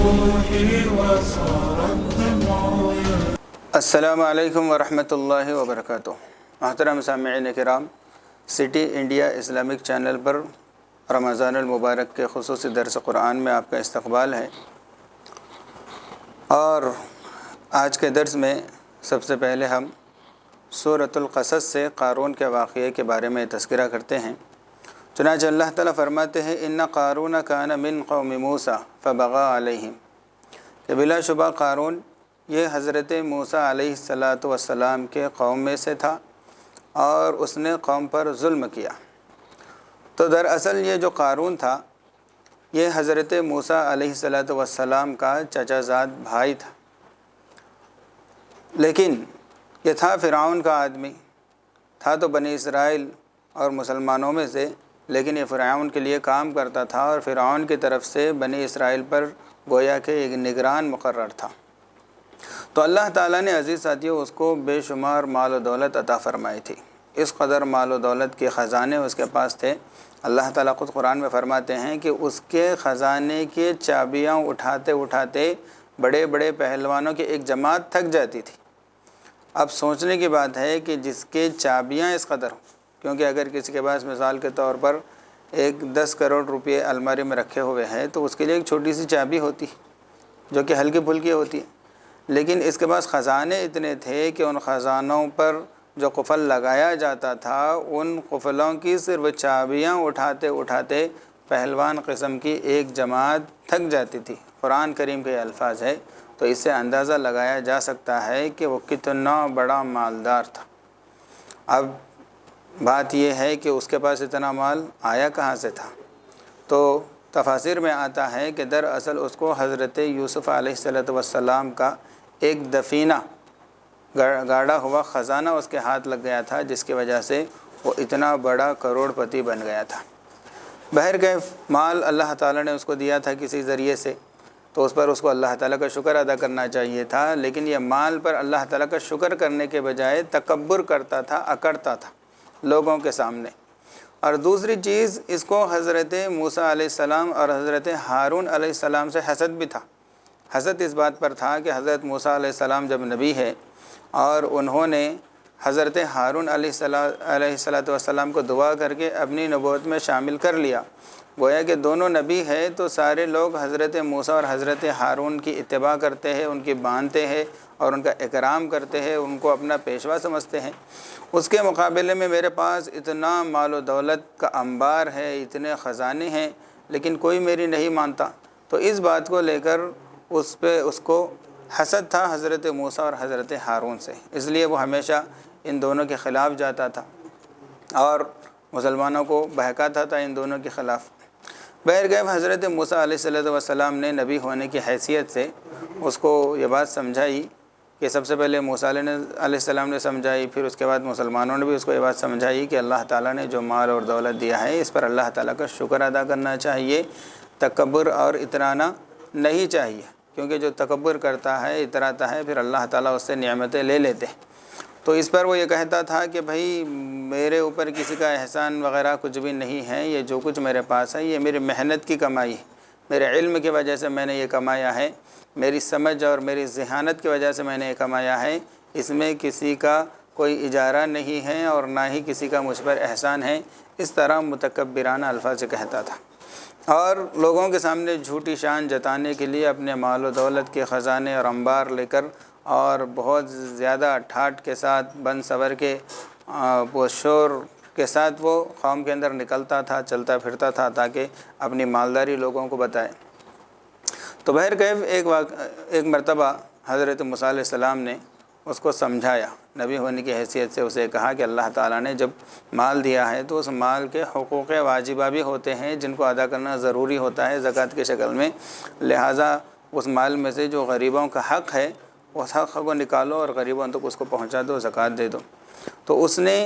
روحي وصار الدمع السلام علیکم ورحمۃ اللہ وبرکاتہ۔ محترم سامعین کرام، سٹی انڈیا اسلامک چینل پر رمضان المبارک کے خصوصی درس قرآن میں آپ کا استقبال ہے، اور آج کے درس میں سب سے پہلے ہم سورۃ القصص سے قارون کے واقعے کے بارے میں تذکرہ کرتے ہیں۔ چنانچہ اللہ تعالیٰ فرماتے ہیں ان قارون کان من قوم موسیٰ فبغى علیہم، کہ بلا شبہ قارون یہ حضرت موسیٰ علیہ السلام کے قوم میں سے تھا اور اس نے قوم پر ظلم کیا۔ تو دراصل یہ جو قارون تھا یہ حضرت موسیٰ علیہ السلام کا چچا زاد بھائی تھا، لیکن یہ تھا فرعون کا آدمی، تھا تو بنی اسرائیل اور مسلمانوں میں سے، لیکن یہ فرعون کے لیے کام کرتا تھا اور فرعون کی طرف سے بنی اسرائیل پر گویا کہ ایک نگران مقرر تھا۔ تو اللہ تعالیٰ نے عزیز ساتھیوں اس کو بے شمار مال و دولت عطا فرمائی تھی، اس قدر مال و دولت کے خزانے اس کے پاس تھے۔ اللہ تعالیٰ خود قرآن میں فرماتے ہیں کہ اس کے خزانے کے چابیاں اٹھاتے اٹھاتے بڑے بڑے پہلوانوں کی ایک جماعت تھک جاتی تھی۔ اب سوچنے کی بات ہے کہ جس کے چابیاں اس قدر ہوں، کیونکہ اگر کسی کے پاس مثال کے طور پر 10 کروڑ روپے الماری میں رکھے ہوئے ہیں تو اس کے لیے ایک چھوٹی سی چابی ہوتی جو کہ ہلکی پھلکی ہوتی ہے، لیکن اس کے پاس خزانے اتنے تھے کہ ان خزانوں پر جو قفل لگایا جاتا تھا ان قفلوں کی صرف چابیاں اٹھاتے اٹھاتے پہلوان قسم کی ایک جماعت تھک جاتی تھی۔ قرآن کریم کے الفاظ ہے، تو اس سے اندازہ لگایا جا سکتا ہے کہ وہ کتنا بڑا مالدار تھا۔ اب بات یہ ہے کہ اس کے پاس اتنا مال آیا کہاں سے تھا؟ تو تفاسیر میں آتا ہے کہ دراصل اس کو حضرت یوسف علیہ السلام کا ایک دفینہ گاڑا ہوا خزانہ اس کے ہاتھ لگ گیا تھا، جس کی وجہ سے وہ اتنا بڑا کروڑ پتی بن گیا تھا۔ بہرکیف مال اللہ تعالیٰ نے اس کو دیا تھا کسی ذریعے سے، تو اس پر اس کو اللہ تعالیٰ کا شکر ادا کرنا چاہیے تھا، لیکن یہ مال پر اللہ تعالیٰ کا شکر کرنے کے بجائے تکبر کرتا تھا، اکڑتا تھا لوگوں کے سامنے۔ اور دوسری چیز، اس کو حضرت موسیٰ علیہ السلام اور حضرت ہارون علیہ السلام سے حسد بھی تھا۔ حسد اس بات پر تھا کہ حضرت موسیٰ علیہ السلام جب نبی ہے اور انہوں نے حضرت ہارون علیہ السلام کو دعا کر کے اپنی نبوت میں شامل کر لیا، گویا کہ دونوں نبی ہے تو سارے لوگ حضرت موسیٰ اور حضرت ہارون کی اتباع کرتے ہیں، ان کی مانتے ہیں اور ان کا اکرام کرتے ہیں، ان کو اپنا پیشوا سمجھتے ہیں۔ اس کے مقابلے میں میرے پاس اتنا مال و دولت کا انبار ہے، اتنے خزانے ہیں، لیکن کوئی میری نہیں مانتا۔ تو اس بات کو لے کر اس کو حسد تھا حضرت موسیٰ اور حضرت ہارون سے، اس لیے وہ ہمیشہ ان دونوں کے خلاف جاتا تھا اور مسلمانوں کو بہکاتا تھا ان دونوں کے خلاف۔ بہرکیف حضرت موسیٰ علیہ السلام نے نبی ہونے کی حیثیت سے اس کو یہ بات سمجھائی کہ سب سے پہلے موسیٰ علیہ السلام نے سمجھائی، پھر اس کے بعد مسلمانوں نے بھی اس کو یہ بات سمجھائی کہ اللہ تعالیٰ نے جو مال اور دولت دیا ہے اس پر اللہ تعالیٰ کا شکر ادا کرنا چاہیے، تکبر اور اترانا نہیں چاہیے، کیونکہ جو تکبر کرتا ہے، اتراتا ہے، پھر اللہ تعالیٰ اس سے نعمتیں لے لیتے ہیں۔ تو اس پر وہ یہ کہتا تھا کہ بھائی میرے اوپر کسی کا احسان وغیرہ کچھ بھی نہیں ہے، یہ جو کچھ میرے پاس ہے یہ میری محنت کی کمائی ہے، میرے علم کی وجہ سے میں نے یہ کمایا ہے، میری سمجھ اور میری ذہانت کی وجہ سے میں نے یہ کمایا ہے، اس میں کسی کا کوئی اجارہ نہیں ہے اور نہ ہی کسی کا مجھ پر احسان ہے۔ اس طرح متکبرانہ الفاظ سے کہتا تھا اور لوگوں کے سامنے جھوٹی شان جتانے کے لیے اپنے مال و دولت کے خزانے اور انبار لے کر اور بہت زیادہ ٹھاٹ کے ساتھ بن سور کے وہ شور کے ساتھ وہ قوم کے اندر نکلتا تھا، چلتا پھرتا تھا تاکہ اپنی مالداری لوگوں کو بتائے۔ تو بہرکیف ایک مرتبہ حضرت موسیٰ علیہ السلام نے اس کو سمجھایا، نبی ہونے کی حیثیت سے اسے کہا کہ اللہ تعالیٰ نے جب مال دیا ہے تو اس مال کے حقوق واجبہ بھی ہوتے ہیں جن کو ادا کرنا ضروری ہوتا ہے زکوٰۃ کی شکل میں، لہٰذا اس مال میں سے جو غریبوں کا حق ہے اس حق کو نکالو اور غریبوں تک اس کو پہنچا دو، زکوٰۃ دے دو۔ تو اس نے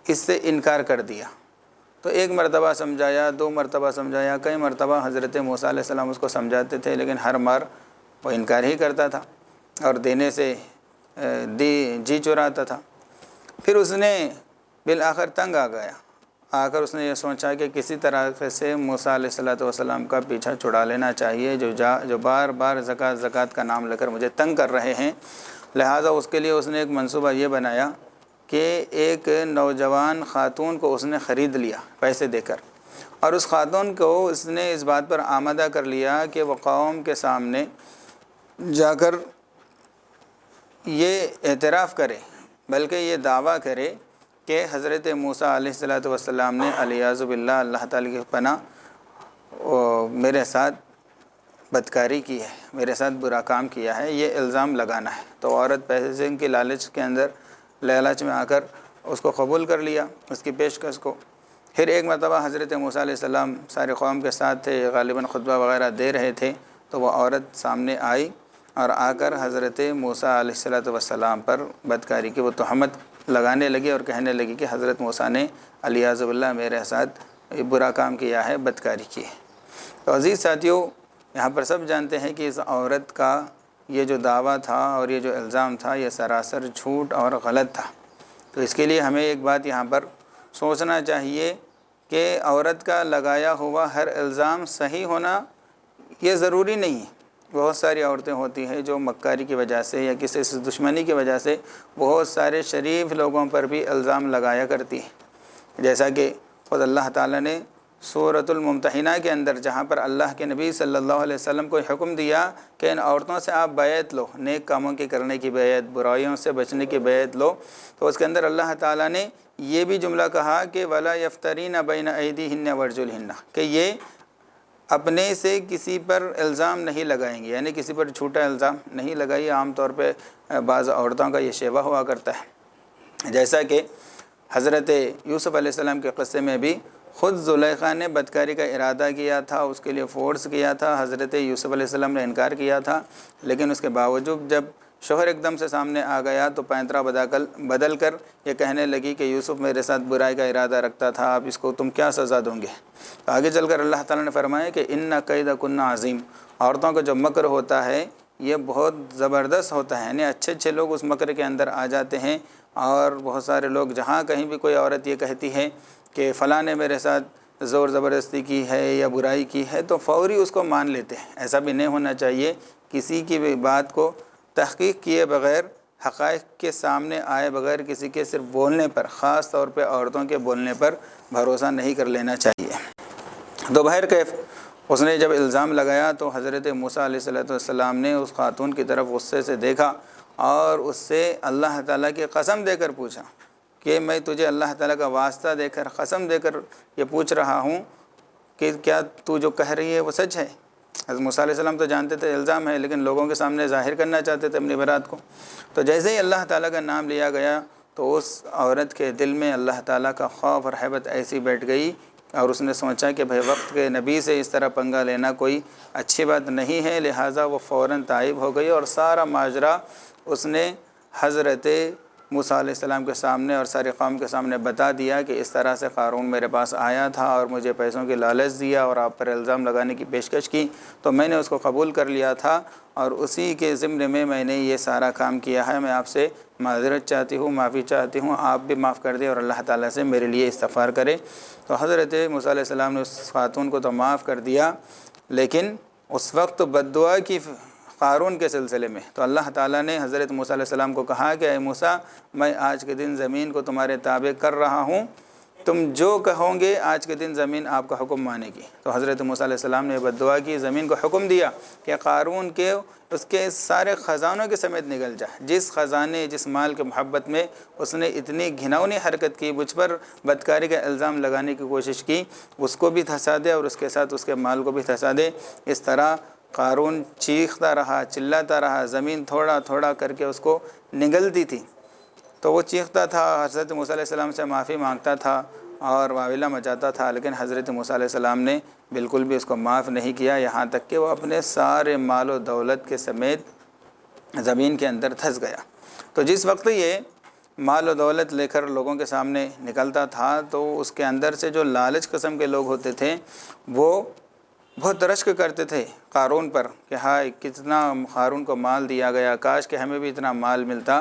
اس سے انکار کر دیا۔ تو ایک مرتبہ سمجھایا، 2 مرتبہ سمجھایا، کئی مرتبہ حضرت موسیٰ علیہ السلام اس کو سمجھاتے تھے، لیکن ہر بار وہ انکار ہی کرتا تھا اور دینے سے جی چراتا تھا۔ پھر اس نے بالآخر تنگ آ گیا آ کر اس نے یہ سوچا کہ کسی طرح سے موسیٰ علیہ السلام کا پیچھا چھڑا لینا چاہیے، جو بار بار زکوٰۃ کا نام لے کر مجھے تنگ کر رہے ہیں۔ لہٰذا اس کے لیے اس نے ایک منصوبہ یہ بنایا کہ ایک نوجوان خاتون کو اس نے خرید لیا پیسے دے کر، اور اس خاتون کو اس نے اس بات پر آمادہ کر لیا کہ وہ قوم کے سامنے جا کر یہ اعتراف کرے، بلکہ یہ دعویٰ کرے کہ حضرت موسیٰ علیہ السلام نے علیاذ باللہ اللہ تعالی کی پناہ میرے ساتھ بدکاری کی ہے، میرے ساتھ برا کام کیا ہے، یہ الزام لگانا ہے۔ تو عورت پیسے کی لالچ کے اندر لالچ میں آ کر اس کو قبول کر لیا، اس کی پیشکش کو۔ پھر ایک مرتبہ حضرت موسیٰ علیہ السلام سارے قوم کے ساتھ تھے، غالباً خطبہ وغیرہ دے رہے تھے، تو وہ عورت سامنے آئی اور آ کر حضرت موسیٰ علیہ السلام پر بدکاری کی وہ تہمت لگانے لگی اور کہنے لگی کہ حضرت موسیٰ نے علیاذ باللہ میرے ساتھ برا کام کیا ہے، بدکاری کی ہے۔ تو عزیز ساتھیوں، یہاں پر سب جانتے ہیں کہ اس عورت کا یہ جو دعویٰ تھا اور یہ جو الزام تھا یہ سراسر جھوٹ اور غلط تھا۔ تو اس کے لیے ہمیں ایک بات یہاں پر سوچنا چاہیے کہ عورت کا لگایا ہوا ہر الزام صحیح ہونا یہ ضروری نہیں ہے۔ بہت ساری عورتیں ہوتی ہیں جو مکاری کی وجہ سے یا کسی سے دشمنی کی وجہ سے بہت سارے شریف لوگوں پر بھی الزام لگایا کرتی ہیں، جیسا کہ خود اللہ تعالیٰ نے سورۃ الممتحنہ کے اندر جہاں پر اللہ کے نبی صلی اللہ علیہ وسلم کو حکم دیا کہ ان عورتوں سے آپ بیعت لو، نیک کاموں کے کرنے کی بیعت، برائیوں سے بچنے کی بیعت لو، تو اس کے اندر اللہ تعالیٰ نے یہ بھی جملہ کہا کہ وَلَا يَفْتَرِينَ بَيْنَ أَيْدِيهِنَّ وَأَرْجُلِهِنَّ، کہ یہ اپنے سے کسی پر الزام نہیں لگائیں گے، یعنی کسی پر جھوٹا الزام نہیں لگائیے۔ عام طور پہ بعض عورتوں کا یہ شیوہ ہوا کرتا ہے، جیسا کہ حضرت یوسف علیہ السلام کے قصے میں بھی خود زلیخا نے بدکاری کا ارادہ کیا تھا، اس کے لیے فورس کیا تھا، حضرت یوسف علیہ السلام نے انکار کیا تھا، لیکن اس کے باوجود جب شوہر ایک دم سے سامنے آ گیا تو پینترا بدل کر یہ کہنے لگی کہ یوسف میرے ساتھ برائی کا ارادہ رکھتا تھا، اب اس کو تم کیا سزا دوں گے؟ تو آگے چل کر اللہ تعالیٰ نے فرمایا کہ ان کیدکن عظیم، عورتوں کا جو مکر ہوتا ہے یہ بہت زبردست ہوتا ہے، یعنی اچھے اچھے لوگ اس مکر کے اندر آ جاتے ہیں، اور بہت سارے لوگ جہاں کہیں بھی کوئی عورت یہ کہتی ہے کہ فلاں نے میرے ساتھ زور زبردستی کی ہے یا برائی کی ہے تو فوری اس کو مان لیتے ہیں۔ ایسا بھی نہیں ہونا چاہیے، کسی کی بھی بات کو تحقیق کیے بغیر، حقائق کے سامنے آئے بغیر کسی کے صرف بولنے پر، خاص طور پہ عورتوں کے بولنے پر بھروسہ نہیں کر لینا چاہیے۔ تو بہر کیف اس نے جب الزام لگایا تو حضرت موسیٰ علیہ السلام نے اس خاتون کی طرف غصے سے دیکھا اور اس سے اللہ تعالیٰ کی قسم دے کر پوچھا کہ میں تجھے اللہ تعالیٰ کا واسطہ دے کر قسم دے کر یہ پوچھ رہا ہوں کہ کیا تو جو کہہ رہی ہے وہ سچ ہے؟ حضرت موسیٰ علیہ السلام تو جانتے تھے الزام ہے، لیکن لوگوں کے سامنے ظاہر کرنا چاہتے تھے اپنی برات کو۔ تو جیسے ہی اللہ تعالیٰ کا نام لیا گیا تو اس عورت کے دل میں اللہ تعالیٰ کا خوف اور حیبت ایسی بیٹھ گئی، اور اس نے سوچا کہ بھائی وقت کے نبی سے اس طرح پنگا لینا کوئی اچھی بات نہیں ہے، لہٰذا وہ فوراً تائب ہو گئی اور سارا ماجرا اس نے حضرت موسیٰ علیہ السلام کے سامنے اور ساری قوم کے سامنے بتا دیا کہ اس طرح سے قارون میرے پاس آیا تھا اور مجھے پیسوں کی لالچ دیا اور آپ پر الزام لگانے کی پیشکش کی، تو میں نے اس کو قبول کر لیا تھا اور اسی کے ضمن میں نے یہ سارا کام کیا ہے۔ میں آپ سے معذرت چاہتی ہوں، معافی چاہتی ہوں، آپ بھی معاف کر دیں اور اللہ تعالیٰ سے میرے لیے استغفار کرے۔ تو حضرت موسیٰ علیہ السلام نے اس خاتون کو تو معاف کر دیا، لیکن اس وقت بد دعا کی قارون کے سلسلے میں تو اللہ تعالیٰ نے حضرت موسیٰ علیہ السلام کو کہا کہ اے موسیٰ، میں آج کے دن زمین کو تمہارے تابع کر رہا ہوں، تم جو کہو گے آج کے دن زمین آپ کا حکم مانے گی۔ تو حضرت موسیٰ علیہ السلام نے بد دعا کی، زمین کو حکم دیا کہ قارون کے اس کے سارے خزانوں کے سمیت نگل جا۔ جس خزانے جس مال کے محبت میں اس نے اتنی گھناؤنی حرکت کی، مجھ پر بدکاری کا الزام لگانے کی کوشش کی، اس کو بھی دھسا دے اور اس کے ساتھ اس کے مال کو بھی دھسا دے۔ اس طرح قارون چیختا رہا، چلاتا رہا، زمین تھوڑا تھوڑا کر کے اس کو نگلتی تھی۔ تو وہ چیختا تھا، حضرت موسیٰ علیہ السلام سے معافی مانگتا تھا اور واویلا مچاتا تھا، لیکن حضرت موسیٰ علیہ السلام نے بالکل بھی اس کو معاف نہیں کیا، یہاں تک کہ وہ اپنے سارے مال و دولت کے سمیت زمین کے اندر دھس گیا۔ تو جس وقت یہ مال و دولت لے کر لوگوں کے سامنے نکلتا تھا تو اس کے اندر سے جو لالچ قسم کے لوگ ہوتے تھے وہ بہت رشک کرتے تھے قارون پر کہ ہائے کتنا قارون کو مال دیا گیا، کاش کہ ہمیں بھی اتنا مال ملتا۔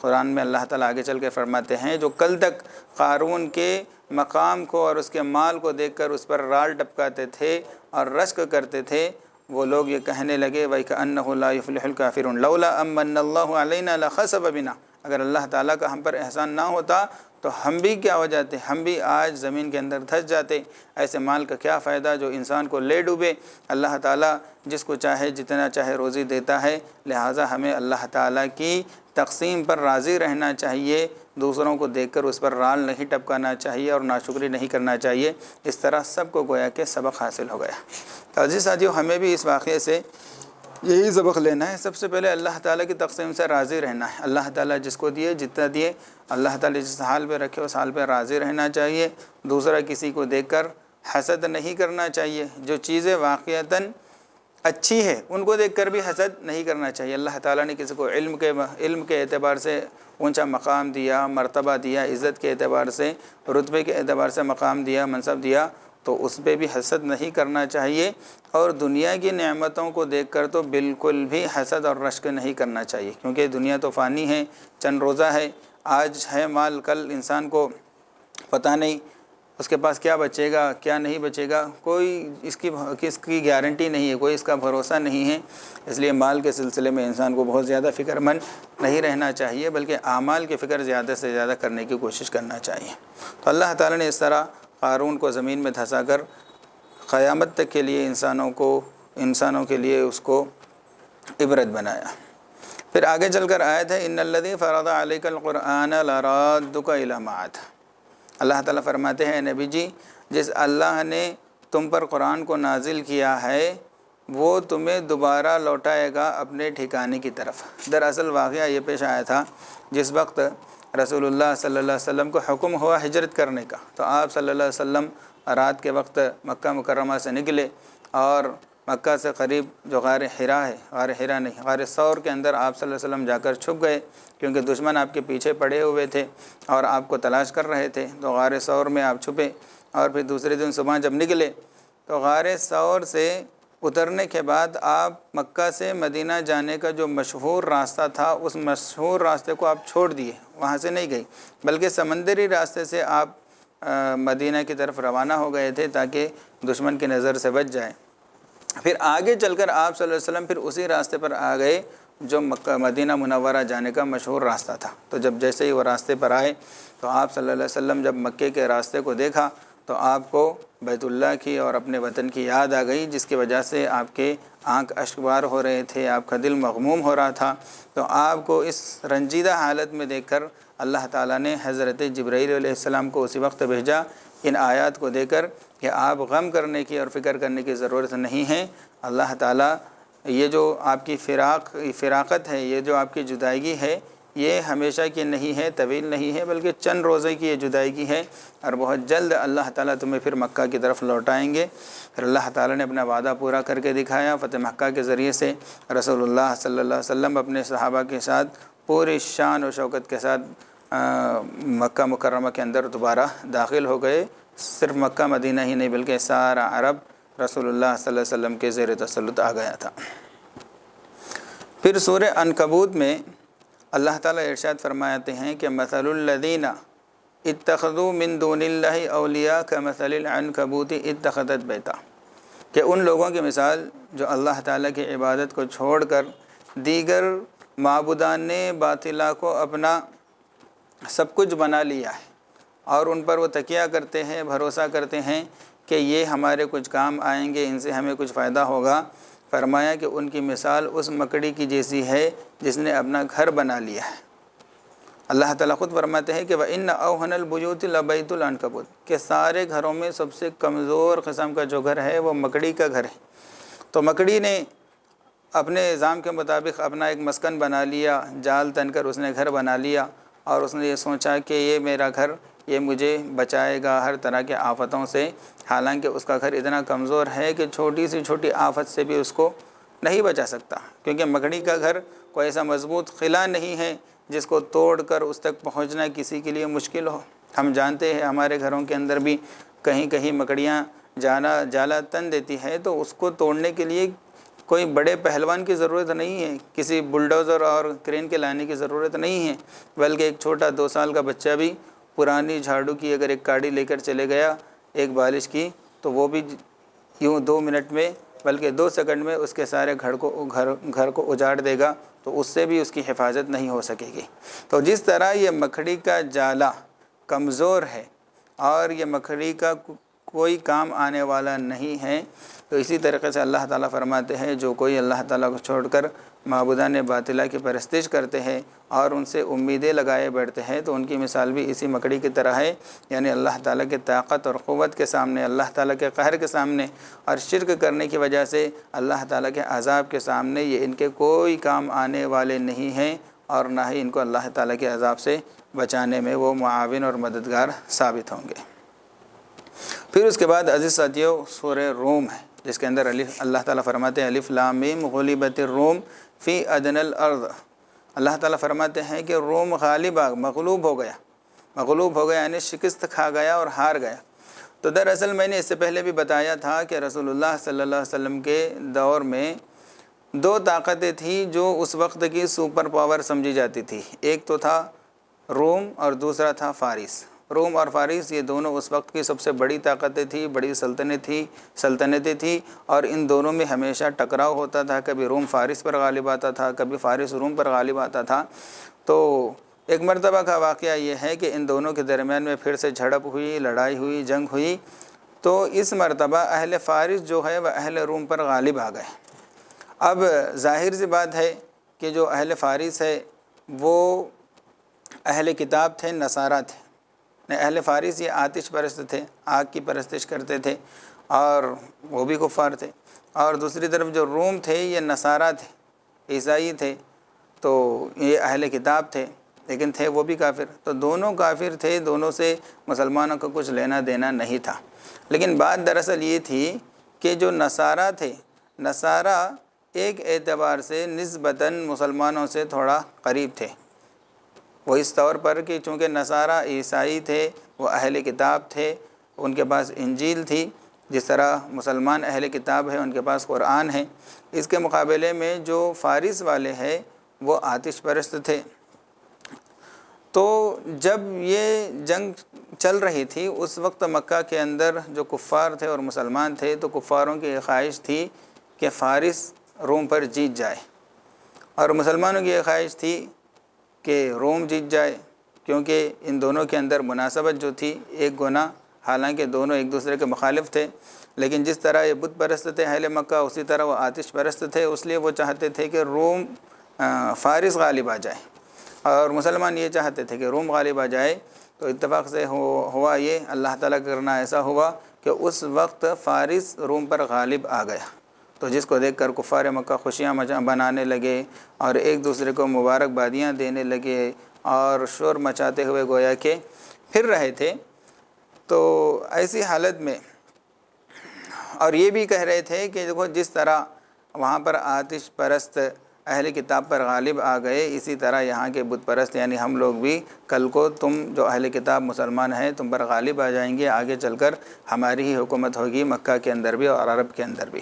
قرآن میں اللہ تعالیٰ آگے چل کے فرماتے ہیں جو کل تک قارون کے مقام کو اور اس کے مال کو دیکھ کر اس پر رال ٹپکاتے تھے اور رشک کرتے تھے، وہ لوگ یہ کہنے لگے وَإِكَأَنَّهُ لَا يُفْلِحُ الْكَافِرُونَ لَوْلَا أَمَّنَّ اللَّهُ عَلَيْنَا لَخَسَفَ بِنَا، اگر اللہ تعالیٰ کا ہم پر احسان نہ ہوتا تو ہم بھی کیا ہو جاتے، ہم بھی آج زمین کے اندر دھس جاتے۔ ایسے مال کا کیا فائدہ جو انسان کو لے ڈوبے۔ اللہ تعالیٰ جس کو چاہے جتنا چاہے روزی دیتا ہے، لہٰذا ہمیں اللہ تعالیٰ کی تقسیم پر راضی رہنا چاہیے، دوسروں کو دیکھ کر اس پر رال نہیں ٹپکانا چاہیے اور ناشکری نہیں کرنا چاہیے۔ اس طرح سب کو گویا کہ سبق حاصل ہو گیا۔ تو عزیز ساتھیو، ہمیں بھی اس واقعے سے یہی سبق لینا ہے، سب سے پہلے اللہ تعالیٰ کی تقسیم سے راضی رہنا ہے۔ اللہ تعالیٰ جس کو دیے جتنا دیے، اللہ تعالیٰ جس حال پہ رکھے اس حال پہ راضی رہنا چاہیے۔ دوسرا کسی کو دیکھ کر حسد نہیں کرنا چاہیے، جو چیزیں واقعتاً اچھی ہے ان کو دیکھ کر بھی حسد نہیں کرنا چاہیے۔ اللہ تعالیٰ نے کسی کو علم کے اعتبار سے اونچا مقام دیا، مرتبہ دیا، عزت کے اعتبار سے، رتبے کے اعتبار سے مقام دیا، منصب دیا، تو اس پہ بھی حسد نہیں کرنا چاہیے۔ اور دنیا کی نعمتوں کو دیکھ کر تو بالکل بھی حسد اور رشک نہیں کرنا چاہیے، کیونکہ دنیا تو فانی ہے، چند روزہ ہے۔ آج ہے مال، کل انسان کو پتہ نہیں اس کے پاس کیا بچے گا کیا نہیں بچے گا، کوئی اس کی گارنٹی نہیں ہے، کوئی اس کا بھروسہ نہیں ہے۔ اس لیے مال کے سلسلے میں انسان کو بہت زیادہ فکر مند نہیں رہنا چاہیے، بلکہ اعمال کی فکر زیادہ سے زیادہ کرنے کی کوشش کرنا چاہیے۔ تو اللہ تعالیٰ نے اس طرح قارون کو زمین میں دھسا کر قیامت تک کے لیے انسانوں کے لیے اس کو عبرت بنایا۔ پھر آگے چل کر آیت ہے ان الذی فرض علیک القرآن لرادک الی معاد۔ اللہ تعالیٰ فرماتے ہیں نبی جی، جس اللہ نے تم پر قرآن کو نازل کیا ہے وہ تمہیں دوبارہ لوٹائے گا اپنے ٹھکانے کی طرف۔ دراصل واقعہ یہ پیش آیا تھا جس وقت رسول اللہ صلی اللہ علیہ وسلم کو حکم ہوا ہجرت کرنے کا، تو آپ صلی اللہ علیہ وسلم رات کے وقت مکہ مکرمہ سے نکلے اور مکہ سے قریب جو غار حرا ہے، غار ثور کے اندر آپ صلی اللہ علیہ وسلم جا کر چھپ گئے، کیونکہ دشمن آپ کے پیچھے پڑے ہوئے تھے اور آپ کو تلاش کر رہے تھے۔ تو غار ثور میں آپ چھپے اور پھر دوسرے دن صبح جب نکلے تو غار ثور سے اترنے کے بعد آپ مکہ سے مدینہ جانے کا جو مشہور راستہ تھا اس مشہور راستے کو آپ چھوڑ دیے، وہاں سے نہیں گئی، بلکہ سمندری راستے سے آپ مدینہ کی طرف روانہ ہو گئے تھے تاکہ دشمن کی نظر سے بچ جائیں۔ پھر آگے چل کر آپ صلی اللہ علیہ وسلم پھر اسی راستے پر آ گئے جو مدینہ منورہ جانے کا مشہور راستہ تھا۔ تو جب جیسے ہی وہ راستے پر آئے تو آپ صلی اللہ علیہ وسلم جب مکے کے راستے کو دیکھا تو آپ کو بیت اللہ کی اور اپنے وطن کی یاد آ گئی، جس کی وجہ سے آپ کے آنکھ اشکبار ہو رہے تھے، آپ کا دل مغموم ہو رہا تھا۔ تو آپ کو اس رنجیدہ حالت میں دیکھ کر اللہ تعالیٰ نے حضرت جبرائیل علیہ السلام کو اسی وقت بھیجا ان آیات کو دے کر کہ آپ غم کرنے کی اور فکر کرنے کی ضرورت نہیں ہے۔ اللہ تعالیٰ یہ جو آپ کی فراقت ہے، یہ جو آپ کی جدائیگی ہے، یہ ہمیشہ کی نہیں ہے، طویل نہیں ہے، بلکہ چند روزے کی یہ جدائیگی ہے، اور بہت جلد اللہ تعالیٰ تمہیں پھر مکہ کی طرف لوٹائیں گے۔ پھر اللہ تعالیٰ نے اپنا وعدہ پورا کر کے دکھایا۔ فتح مکہ کے ذریعے سے رسول اللہ صلی اللہ علیہ وسلم اپنے صحابہ کے ساتھ پوری شان و شوکت کے ساتھ مکہ مکرمہ کے اندر دوبارہ داخل ہو گئے۔ صرف مکہ مدینہ ہی نہیں بلکہ سارا عرب رسول اللہ صلی اللہ علیہ وسلم کے زیر تسلط آ گیا تھا۔ پھر سورہ عنکبوت میں اللہ تعالیٰ ارشاد فرماتے ہیں کہ مثل الذین اتخذوا من دون اللہ اولیاء کمثل العنکبوت اتخذت بیتا، کہ ان لوگوں کی مثال جو اللہ تعالیٰ کی عبادت کو چھوڑ کر دیگر معبودان باطلہ کو اپنا سب کچھ بنا لیا ہے اور ان پر وہ تکیہ کرتے ہیں، بھروسہ کرتے ہیں کہ یہ ہمارے کچھ کام آئیں گے، ان سے ہمیں کچھ فائدہ ہوگا۔ فرمایا کہ ان کی مثال اس مکڑی کی جیسی ہے جس نے اپنا گھر بنا لیا ہے۔ اللہ تعالیٰ خود فرماتے ہیں کہ وَإِنَّ أَوْهَنَ الْبُيُوتِ لَبَيْتُ الْعَنْكَبُوتِ، کہ سارے گھروں میں سب سے کمزور قسم کا جو گھر ہے وہ مکڑی کا گھر ہے۔ تو مکڑی نے اپنے نظام کے مطابق اپنا ایک مسکن بنا لیا، جال تن کر اس نے گھر بنا لیا، اور اس نے یہ سوچا کہ یہ میرا گھر، یہ مجھے بچائے گا ہر طرح کے آفتوں سے، حالانکہ اس کا گھر اتنا کمزور ہے کہ چھوٹی سی چھوٹی آفت سے بھی اس کو نہیں بچا سکتا، کیونکہ مکڑی کا گھر کوئی ایسا مضبوط قلعہ نہیں ہے جس کو توڑ کر اس تک پہنچنا کسی کے لیے مشکل ہو۔ ہم جانتے ہیں ہمارے گھروں کے اندر بھی کہیں کہیں مکڑیاں جالا تن دیتی ہے تو اس کو توڑنے کے لیے کوئی بڑے پہلوان کی ضرورت نہیں ہے، کسی بلڈوزر اور کرین کے لانے کی ضرورت نہیں ہے، بلکہ ایک چھوٹا 2 سال کا بچہ بھی پرانی جھاڑو کی اگر ایک کاڑی لے کر چلے گیا ایک بالش کی تو وہ بھی یوں 2 منٹ میں بلکہ 2 سیکنڈ میں اس کے سارے گھر کو اجاڑ دے گا، تو اس سے بھی اس کی حفاظت نہیں ہو سکے گی۔ تو جس طرح یہ مکڑی کا جالا کمزور ہے اور یہ مکڑی کا کوئی کام آنے والا نہیں ہے، تو اسی طریقے سے اللہ تعالیٰ فرماتے ہیں جو کوئی اللہ تعالیٰ کو چھوڑ کر معبودان باطلہ کی پرستش کرتے ہیں اور ان سے امیدیں لگائے بیٹھتے ہیں تو ان کی مثال بھی اسی مکڑی کی طرح ہے، یعنی اللہ تعالیٰ کی طاقت اور قوت کے سامنے، اللہ تعالیٰ کے قہر کے سامنے اور شرک کرنے کی وجہ سے اللہ تعالیٰ کے عذاب کے سامنے یہ ان کے کوئی کام آنے والے نہیں ہیں، اور نہ ہی ان کو اللہ تعالیٰ کے عذاب سے بچانے میں وہ معاون اور مددگار ثابت ہوں گے۔ پھر اس کے بعد عزیز ساتھیو سورہ روم ہے، جس کے اندر اللہ تعالیٰ فرماتے ہیں الف لام میم غلبت الروم فی ادنی الارض۔ اللہ تعالیٰ فرماتے ہیں کہ روم مغلوب ہو گیا یعنی شکست کھا گیا اور ہار گیا۔ تو دراصل میں نے اس سے پہلے بھی بتایا تھا کہ رسول اللہ صلی اللہ علیہ وسلم کے دور میں 2 طاقتیں تھیں جو اس وقت کی سپر پاور سمجھی جاتی تھی، ایک تو تھا روم اور دوسرا تھا فارس۔ روم اور فارس یہ دونوں اس وقت کی سب سے بڑی طاقتیں تھیں، بڑی سلطنتیں تھیں، اور ان دونوں میں ہمیشہ ٹکراؤ ہوتا تھا، کبھی روم فارس پر غالب آتا تھا، کبھی فارس روم پر غالب آتا تھا۔ تو ایک مرتبہ کا واقعہ یہ ہے کہ ان دونوں کے درمیان میں پھر سے جھڑپ ہوئی، لڑائی ہوئی، جنگ ہوئی، تو اس مرتبہ اہل فارس جو ہے وہ اہل روم پر غالب آ گئے۔ اب ظاہر سی بات ہے کہ جو اہل فارس ہے وہ اہل کتاب تھے، نصارہ تھے۔ اہل فارس یہ آتش پرست تھے، آگ کی پرستش کرتے تھے اور وہ بھی کفار تھے، اور دوسری طرف جو روم تھے یہ نصارہ تھے، عیسائی تھے، تو یہ اہل کتاب تھے لیکن تھے وہ بھی کافر۔ تو دونوں کافر تھے، دونوں سے مسلمانوں کا کچھ لینا دینا نہیں تھا۔ لیکن بات دراصل یہ تھی کہ جو نصارہ تھے، نصارہ ایک اعتبار سے نسبتاً مسلمانوں سے تھوڑا قریب تھے، وہ اس طور پر کہ چونکہ نصارہ عیسائی تھے، وہ اہل کتاب تھے، ان کے پاس انجیل تھی، جس طرح مسلمان اہل کتاب ہیں ان کے پاس قرآن ہے۔ اس کے مقابلے میں جو فارس والے ہیں وہ آتش پرست تھے۔ تو جب یہ جنگ چل رہی تھی اس وقت مکہ کے اندر جو کفار تھے اور مسلمان تھے، تو کفاروں کی یہ خواہش تھی کہ فارس روم پر جیت جائے، اور مسلمانوں کی یہ خواہش تھی کہ روم جیت جائے، کیونکہ ان دونوں کے اندر مناسبت جو تھی ایک گنا، حالانکہ دونوں ایک دوسرے کے مخالف تھے، لیکن جس طرح یہ بت پرست تھے اہل مکہ اسی طرح وہ آتش پرست تھے، اس لیے وہ چاہتے تھے کہ روم فارس غالب آ جائے، اور مسلمان یہ چاہتے تھے کہ روم غالب آ جائے۔ تو اتفاق سے ہوا یہ، اللہ تعالیٰ کا کرنا ایسا ہوا کہ اس وقت فارس روم پر غالب آ گیا، تو جس کو دیکھ کر کفار مکہ خوشیاں بنانے لگے اور ایک دوسرے کو مبارکبادیاں دینے لگے اور شور مچاتے ہوئے گویا کہ پھر رہے تھے۔ تو ایسی حالت میں اور یہ بھی کہہ رہے تھے کہ دیکھو جس طرح وہاں پر آتش پرست اہل کتاب پر غالب آ گئے، اسی طرح یہاں کے بت پرست یعنی ہم لوگ بھی کل کو تم جو اہل کتاب مسلمان ہیں تم پر غالب آ جائیں گے، آگے چل کر ہماری ہی حکومت ہوگی مکہ کے اندر بھی اور عرب کے اندر بھی۔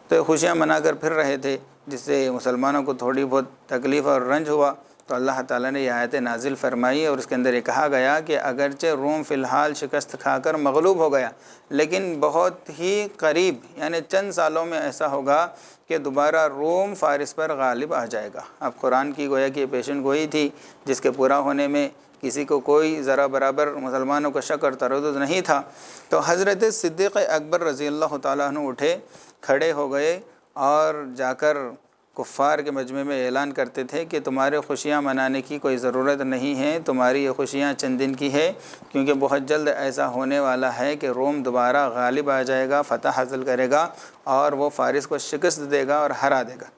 تو خوشیاں منا کر پھر رہے تھے، جس سے مسلمانوں کو تھوڑی بہت تکلیف اور رنج ہوا، تو اللہ تعالیٰ نے یہ آیت نازل فرمائی اور اس کے اندر یہ کہا گیا کہ اگرچہ روم فی الحال شکست کھا کر مغلوب ہو گیا، لیکن بہت ہی قریب یعنی چند سالوں میں ایسا ہوگا کہ دوبارہ روم فارس پر غالب آ جائے گا۔ اب قرآن کی گویا کہ پیشن گوئی تھی جس کے پورا ہونے میں کسی کو کوئی ذرا برابر مسلمانوں کا شک اور تردد نہیں تھا۔ تو حضرت صدیق اکبر رضی اللہ تعالیٰ عنہ اٹھے، کھڑے ہو گئے اور جا کر کفار کے مجمع میں اعلان کرتے تھے کہ تمہارے خوشیاں منانے کی کوئی ضرورت نہیں ہے، تمہاری یہ خوشیاں چند دن کی ہے، کیونکہ بہت جلد ایسا ہونے والا ہے کہ روم دوبارہ غالب آ جائے گا، فتح حاصل کرے گا اور وہ فارس کو شکست دے گا اور ہرا دے گا۔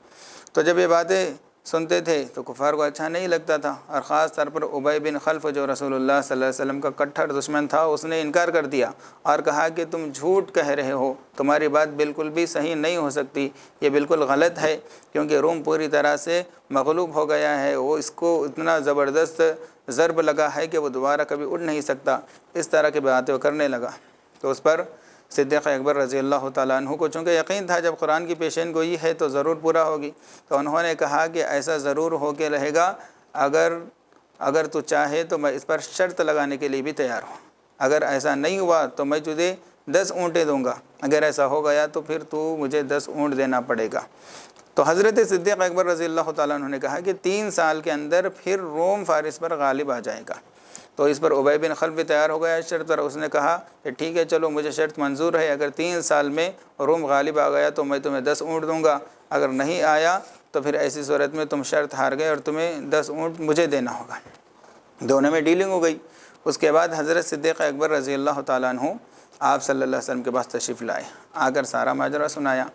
تو جب یہ باتیں سنتے تھے تو کفار کو اچھا نہیں لگتا تھا، اور خاص طور پر ابی بن خلف جو رسول اللہ صلی اللہ علیہ وسلم کا کٹھر دشمن تھا، اس نے انکار کر دیا اور کہا کہ تم جھوٹ کہہ رہے ہو، تمہاری بات بالکل بھی صحیح نہیں ہو سکتی، یہ بالکل غلط ہے، کیونکہ روم پوری طرح سے مغلوب ہو گیا ہے، وہ اس کو اتنا زبردست ضرب لگا ہے کہ وہ دوبارہ کبھی اٹھ نہیں سکتا۔ اس طرح کی باتیں کرنے لگا، تو اس پر صدیق اکبر رضی اللہ تعالیٰ عنہ کو چونکہ یقین تھا جب قرآن کی پیشین گوئی ہے تو ضرور پورا ہوگی، تو انہوں نے کہا کہ ایسا ضرور ہو کے رہے گا، اگر تو چاہے تو میں اس پر شرط لگانے کے لیے بھی تیار ہوں، اگر ایسا نہیں ہوا تو میں تجھے 10 اونٹیں دوں گا، اگر ایسا ہو گیا تو پھر تو مجھے 10 اونٹ دینا پڑے گا۔ تو حضرت صدیق اکبر رضی اللہ تعالیٰ عنہ نے کہا کہ 3 سال کے اندر پھر روم فارس پر غالب آ جائے گا۔ تو اس پر ابی بن خلف بھی تیار ہو گیا شرط پر، اس نے کہا کہ ٹھیک ہے چلو مجھے شرط منظور ہے، اگر 3 سال میں روم غالب آ گیا تو میں تمہیں 10 اونٹ دوں گا، اگر نہیں آیا تو پھر ایسی صورت میں تم شرط ہار گئے اور تمہیں 10 اونٹ مجھے دینا ہوگا۔ دونوں میں ڈیلنگ ہو گئی۔ اس کے بعد حضرت صدیق اکبر رضی اللہ تعالیٰ عنہ آپ صلی اللہ علیہ وسلم کے پاس تشریف لائے، آ کر سارا ماجرا سنایا۔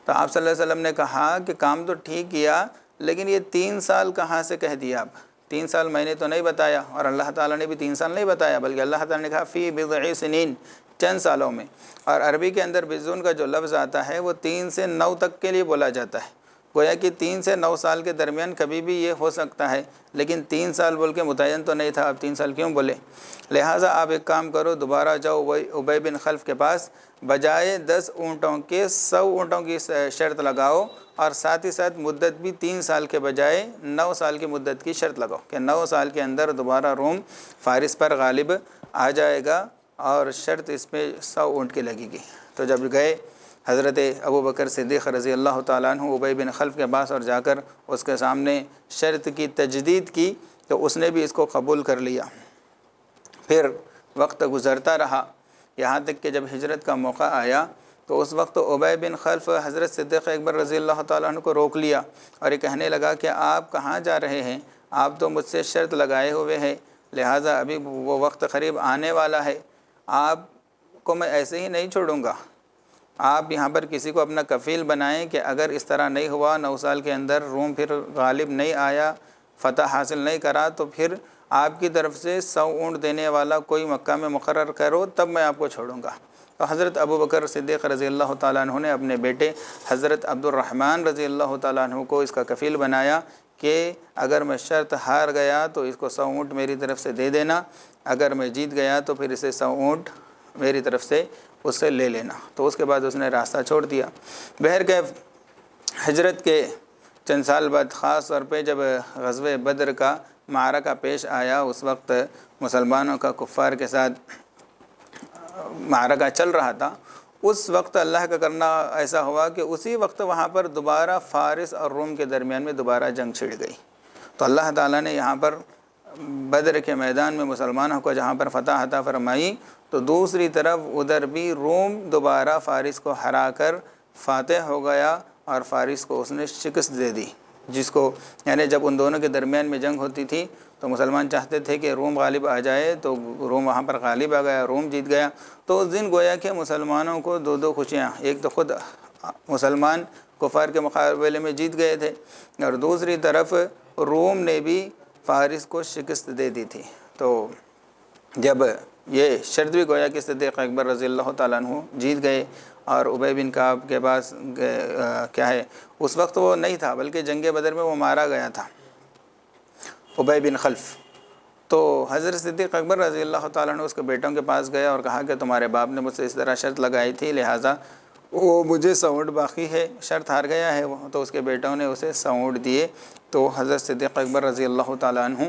تو آپ صلی اللہ علیہ وسلم نے کہا کہ کام تو ٹھیک کیا، لیکن یہ 3 سال کہاں سے کہہ دیا آپ؟ 3 سال میں نے تو نہیں بتایا، اور اللہ تعالیٰ نے بھی 3 سال نہیں بتایا، بلکہ اللہ تعالیٰ نے کہا فی بضع سنین، چند سالوں میں۔ اور عربی کے اندر بضعن کا جو لفظ آتا ہے وہ 3 سے 9 تک کے لیے بولا جاتا ہے، گویا کہ 3 سے 9 سال کے درمیان کبھی بھی یہ ہو سکتا ہے، لیکن 3 سال بول کے متعین تو نہیں تھا، اب 3 سال کیوں بولے؟ لہٰذا آپ ایک کام کرو، دوبارہ جاؤ ابی بن خلف کے پاس، بجائے 10 اونٹوں کے 100 اونٹوں کی شرط لگاؤ، اور ساتھ ہی ساتھ مدت بھی 3 سال کے بجائے 9 سال کی مدت کی شرط لگاؤ کہ 9 سال کے اندر دوبارہ روم فارس پر غالب آ جائے گا، اور شرط اس پہ 100 اونٹ کی لگے گی۔ تو جب گئے حضرت ابو بکر صدیق رضی اللہ تعالیٰ عنہ ابی بن خلف کے پاس اور جا کر اس کے سامنے شرط کی تجدید کی، تو اس نے بھی اس کو قبول کر لیا۔ پھر وقت گزرتا رہا، یہاں تک کہ جب ہجرت کا موقع آیا تو اس وقت ابی بن خلف حضرت صدیق اکبر رضی اللہ تعالیٰ عنہ کو روک لیا، اور یہ کہنے لگا کہ آپ کہاں جا رہے ہیں؟ آپ تو مجھ سے شرط لگائے ہوئے ہیں، لہٰذا ابھی وہ وقت قریب آنے والا ہے، آپ کو میں ایسے ہی نہیں چھوڑوں گا۔ آپ یہاں پر کسی کو اپنا کفیل بنائیں کہ اگر اس طرح نہیں ہوا، 9 سال کے اندر روم پھر غالب نہیں آیا، فتح حاصل نہیں کرا، تو پھر آپ کی طرف سے 100 اونٹ دینے والا کوئی مکہ میں مقرر کرو، تب میں آپ کو چھوڑوں گا۔ تو حضرت ابو بکر صدیق رضی اللہ تعالیٰ عنہ نے اپنے بیٹے حضرت عبد الرحمن رضی اللہ تعالیٰ عنہ کو اس کا کفیل بنایا کہ اگر میں شرط ہار گیا تو اس کو 100 اونٹ میری طرف سے دے دینا، اگر میں جیت گیا تو پھر اسے 100 اونٹ میری طرف سے اس سے لے لینا۔ تو اس کے بعد اس نے راستہ چھوڑ دیا۔ بہرکیف ہجرت کے چند سال بعد، خاص طور پہ جب غزوہ بدر کا معرکہ پیش آیا، اس وقت مسلمانوں کا کفار کے ساتھ معرکہ چل رہا تھا، اس وقت اللہ کا کرنا ایسا ہوا کہ اسی وقت وہاں پر دوبارہ فارس اور روم کے درمیان میں دوبارہ جنگ چھڑ گئی۔ تو اللہ تعالیٰ نے یہاں پر بدر کے میدان میں مسلمانوں کو جہاں پر فتح عطا فرمائی، تو دوسری طرف ادھر بھی روم دوبارہ فارس کو ہرا کر فاتح ہو گیا، اور فارس کو اس نے شکست دے دی، جس کو یعنی جب ان دونوں کے درمیان میں جنگ ہوتی تھی تو مسلمان چاہتے تھے کہ روم غالب آ جائے، تو روم وہاں پر غالب آ گیا، روم جیت گیا۔ تو اس دن گویا کہ مسلمانوں کو 2 خوشیاں، ایک تو خود مسلمان کفار کے مقابلے میں جیت گئے تھے، اور دوسری طرف روم نے بھی فارس کو شکست دے دی تھی۔ تو جب یہ شرط بھی گویا کہ صدیق اکبر رضی اللہ تعالیٰ عنہ جیت گئے، اور ابی بن کعب کے پاس کیا ہے، اس وقت وہ نہیں تھا، بلکہ جنگ بدر میں وہ مارا گیا تھا، ابی بن خلف۔ تو حضرت صدیق اکبر رضی اللہ تعالیٰ عنہ اس کے بیٹوں کے پاس گیا اور کہا کہ تمہارے باپ نے مجھ سے اس طرح شرط لگائی تھی، لہٰذا وہ مجھے 100 اونٹ باقی ہے، شرط ہار گیا ہے وہ۔ تو اس کے بیٹوں نے اسے 100 اونٹ دیے۔ تو حضرت صدیق اکبر رضی اللہ تعالیٰ عنہ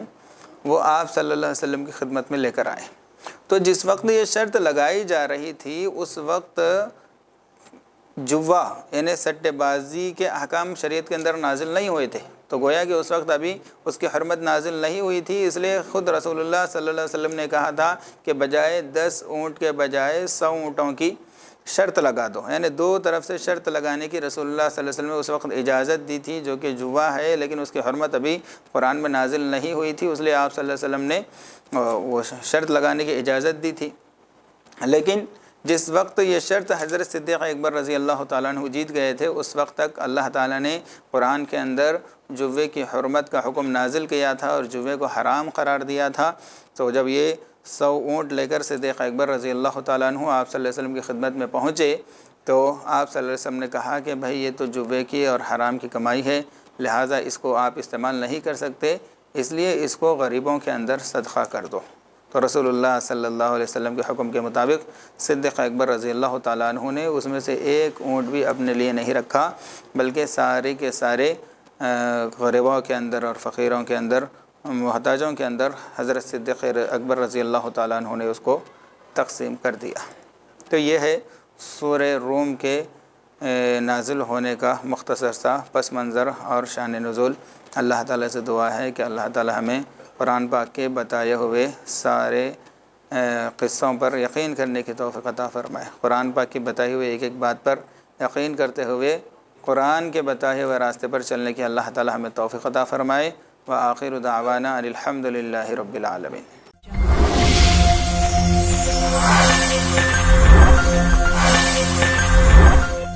وہ آپ صلی اللہ علیہ وسلم کی خدمت میں لے کر آئے۔ تو جس وقت یہ شرط لگائی جا رہی تھی، اس وقت جوا یعنی سٹے بازی کے احکام شریعت کے اندر نازل نہیں ہوئے تھے، تو گویا کہ اس وقت ابھی اس کی حرمت نازل نہیں ہوئی تھی، اس لیے خود رسول اللہ صلی اللہ علیہ وسلم نے کہا تھا کہ بجائے 10 اونٹ کے بجائے 100 اونٹوں کی شرط لگا دو، یعنی 2 طرف سے شرط لگانے کی رسول اللہ صلی اللہ علیہ وسلم نے اس وقت اجازت دی تھی، جو کہ جوا ہے، لیکن اس کی حرمت ابھی قرآن میں نازل نہیں ہوئی تھی، اس لیے آپ صلی اللہ علیہ وسلم نے وہ شرط لگانے کی اجازت دی تھی۔ لیکن جس وقت یہ شرط حضرت صدیق اکبر رضی اللہ تعالیٰ عنہ جیت گئے تھے، اس وقت تک اللہ تعالیٰ نے قرآن کے اندر جوے کی حرمت کا حکم نازل کیا تھا اور جوے کو حرام قرار دیا تھا۔ تو جب یہ 100 اونٹ لے کر صدیق اکبر رضی اللہ تعالیٰ عنہ آپ صلی اللہ علیہ وسلم کی خدمت میں پہنچے، تو آپ صلی اللہ علیہ وسلم نے کہا کہ بھائی یہ تو جوے کی اور حرام کی کمائی ہے، لہٰذا اس کو آپ استعمال نہیں کر سکتے، اس لیے اس کو غریبوں کے اندر صدقہ کر دو۔ تو رسول اللہ صلی اللہ علیہ وسلم کے حکم کے مطابق صدیق اکبر رضی اللہ تعالیٰ عنہ نے اس میں سے ایک اونٹ بھی اپنے لیے نہیں رکھا، بلکہ سارے کے سارے غریبوں کے اندر اور فقیروں کے اندر، محتاجوں کے اندر حضرت صدیق اکبر رضی اللہ تعالیٰ عنہ نے اس کو تقسیم کر دیا۔ تو یہ ہے سورہ روم کے نازل ہونے کا مختصر سا پس منظر اور شان نزول۔ اللہ تعالیٰ سے دعا ہے کہ اللہ تعالیٰ ہمیں قرآن پاک کے بتائے ہوئے سارے قصوں پر یقین کرنے کی توفیق عطا فرمائے۔ قرآن پاک کی بتائی ہوئے ایک ایک بات پر یقین کرتے ہوئے قرآن کے بتائے ہوئے راستے پر چلنے کی اللہ تعالیٰ ہمیں توفیق عطا فرمائے۔ وآخر دعوانا ان الحمد للہ رب العالمین۔